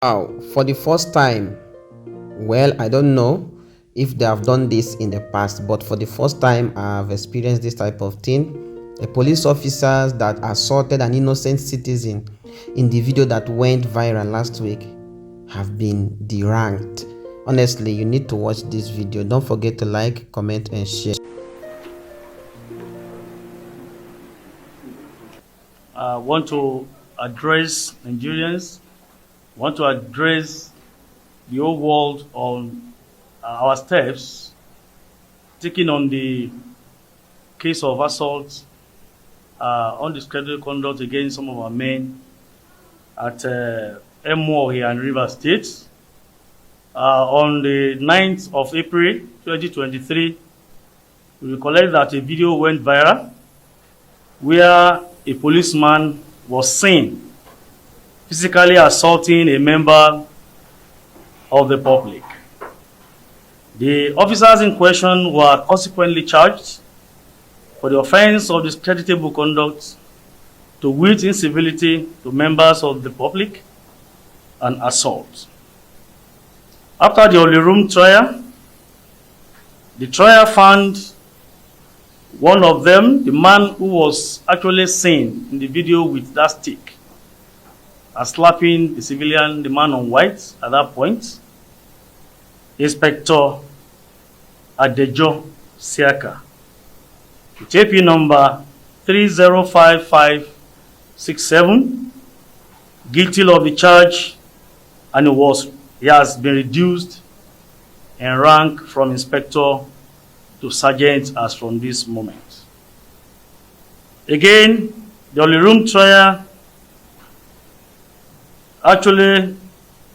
Wow, for the first time, well, I don't know if they have done this in the past, but for the first time, I've experienced this type of thing. The police officers that assaulted an innocent citizen in the video that went viral last week have been deranked. Honestly, you need to watch this video. Don't forget to like, comment, and share. I want to address Nigerians, want to address the whole world on our steps taken on the case of assault, undiscredited conduct against some of our men at Emo here in River State. On the 9th of April 2023, we recollect that a video went viral where a policeman was seen physically assaulting a member of the public. The officers in question were consequently charged for the offense of discreditable conduct, to wit incivility to members of the public, and assault. After the Holy Room trial, the trial found one of them, the man who was actually seen in the video with that stick, as slapping the civilian, the man on white at that point, Inspector Adejo Siaka, with AP number 305567, guilty of the charge, and he has been reduced in rank from inspector to sergeant as from this moment. Again, the Holy Room trial actually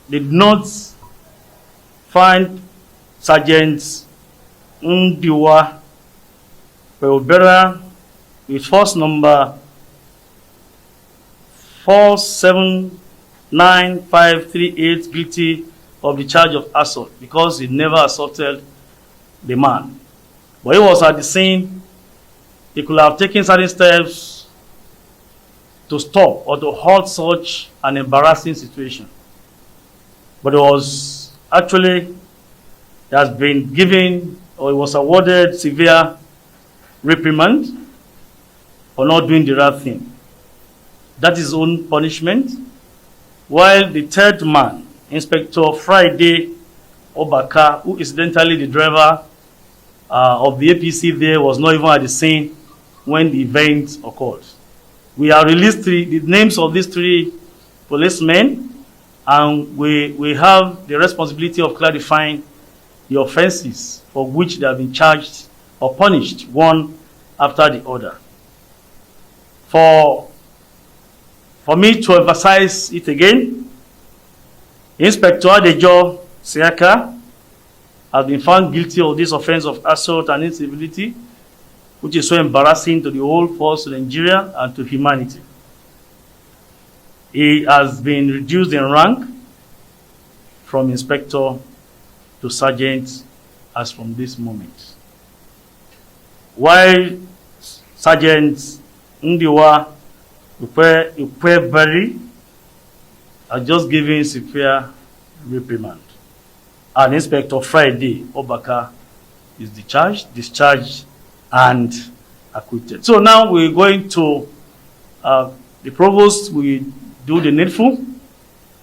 did not find Sergeant Ndiwa Peobera with force number 479538 guilty of the charge of assault because he never assaulted the man. But he was at the scene. He could have taken certain steps to stop or to halt such an embarrassing situation. But it was actually, he has been given, or he was awarded severe reprimand for not doing the right thing. That is his own punishment. While the third man, Inspector Friday Obaka, who incidentally the driver of the APC there, was not even at the scene when the event occurred. We have released the names of these three policemen, and we have the responsibility of clarifying the offenses for which they have been charged or punished, one after the other. For me to emphasize it again, Inspector Adejo Siaka has been found guilty of this offense of assault and incivility, which is so embarrassing to the whole force of Nigeria and to humanity. He has been reduced in rank from inspector to sergeant as from this moment. While Sergeant Ndiwa Upebari has just given severe reprimand, and Inspector Friday Obaka is discharged, and acquitted. So now we're going to the provost. We do the needful,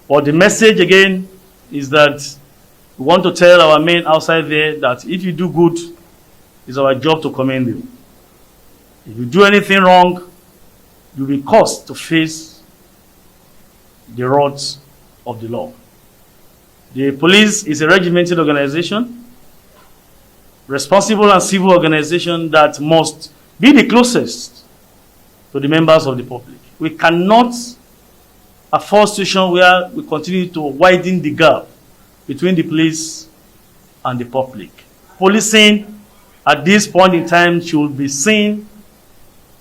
but the message again is that we want to tell our men outside there that if you do good, it's our job to commend you. If you do anything wrong, you'll be caused to face the wrath of the law. The police is a regimented organization, responsible and civil organization that must be the closest to the members of the public. We cannot afford a situation where we continue to widen the gap between the police and the public. Policing at this point in time should be seen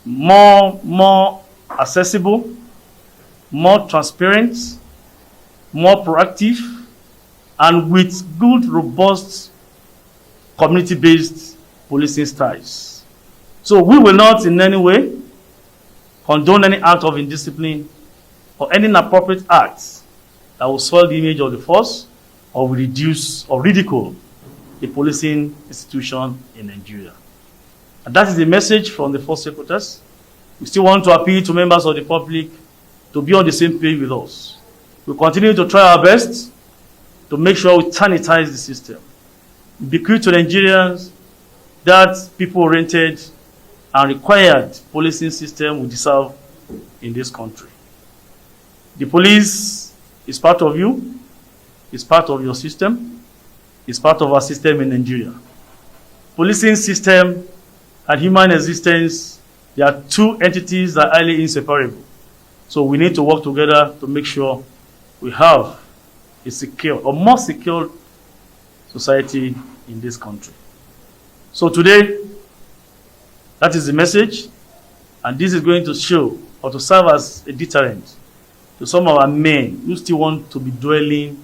more accessible, more transparent, more proactive, and with good, robust, community-based policing styles. So we will not in any way condone any act of indiscipline or any inappropriate acts that will spoil the image of the force or will reduce or ridicule the policing institution in Nigeria. And that is the message from the force headquarters. We still want to appeal to members of the public to be on the same page with us. We continue to try our best to make sure we sanitize the system. Be clear to Nigerians that people-oriented and required policing system we deserve in this country. The police is part of you, is part of your system, is part of our system in Nigeria. Policing system and human existence, they are two entities that are highly inseparable. So we need to work together to make sure we have a secure or more secure society in this country. So today, that is the message, and this is going to show or to serve as a deterrent to some of our men who still want to be dwelling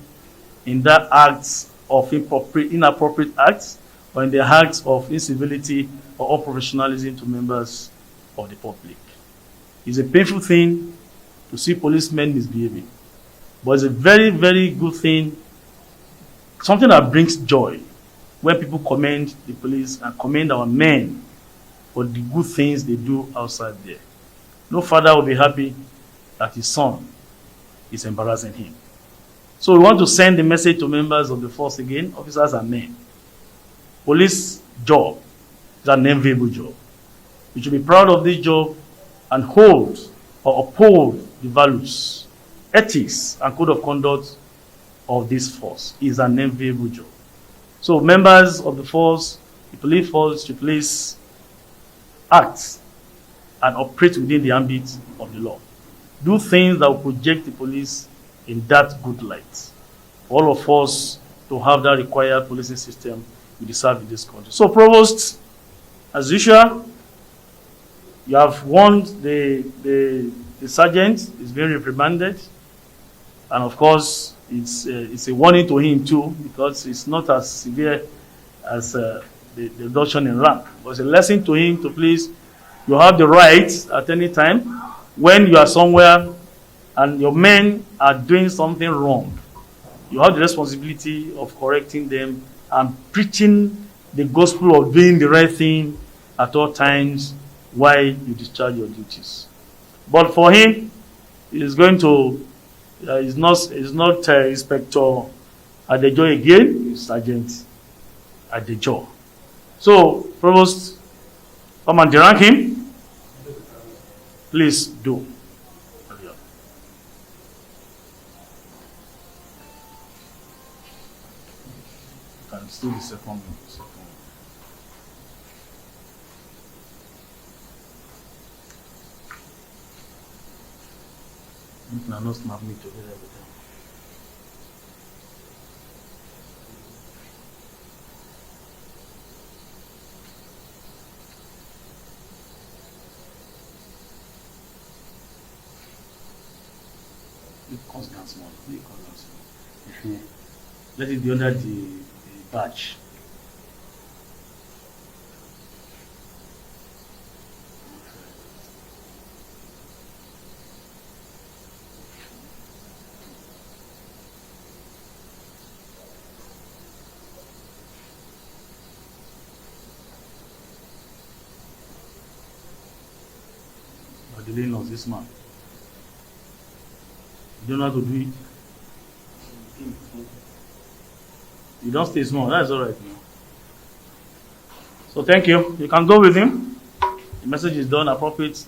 in that acts of inappropriate acts or in the acts of incivility or unprofessionalism to members of the public. It's a painful thing to see policemen misbehaving, but it's a very, very good thing, something that brings joy when people commend the police and commend our men for the good things they do outside there. No father will be happy that his son is embarrassing him. So we want to send the message to members of the force again, officers and men. Police job is an enviable job. You should be proud of this job and hold or uphold the values, ethics, and code of conduct of this force. It is an enviable job. So members of the force, the police force, should please act and operate within the ambit of the law. Do things that will project the police in that good light. For all of us to have that required policing system we deserve in this country. So, Provost, as usual, you have warned the sergeant is being reprimanded, and of course, it's a warning to him too, because it's not as severe as the reduction in rank. But it's a lesson to him to please, you have the right at any time when you are somewhere and your men are doing something wrong. You have the responsibility of correcting them and preaching the gospel of doing the right thing at all times while you discharge your duties. But for him, he is going to, he's not Inspector Adejo again, he's Sergent Adejo. So, Provost, come and derank him. Please do. Can still the second one. You can not snap me together with them. It comes down small. It comes down small. Let it be under the badge. But the lane of this man. You don't know how to do it. You don't stay small. That's all right now. So thank you. You can go with him. The message is done, appropriate.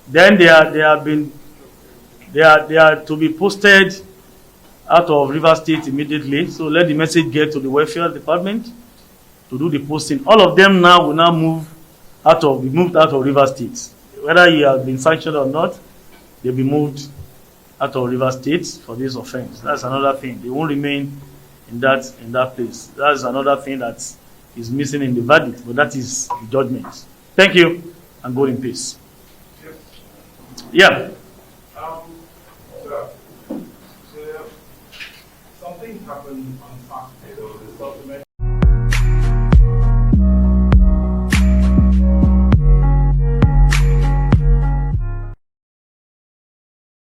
Then they are to be posted out of River State immediately. So let the message get to the welfare department to do the posting. All of them now will now moved out of River State. Whether you have been sanctioned or not, they'll be moved out of River State for this offense. That's another thing. They won't remain in that place. That's another thing that is missing in the verdict, but that is the judgment. Thank you, and go in peace. Yeah. So something happened on Saturday. There was a supplement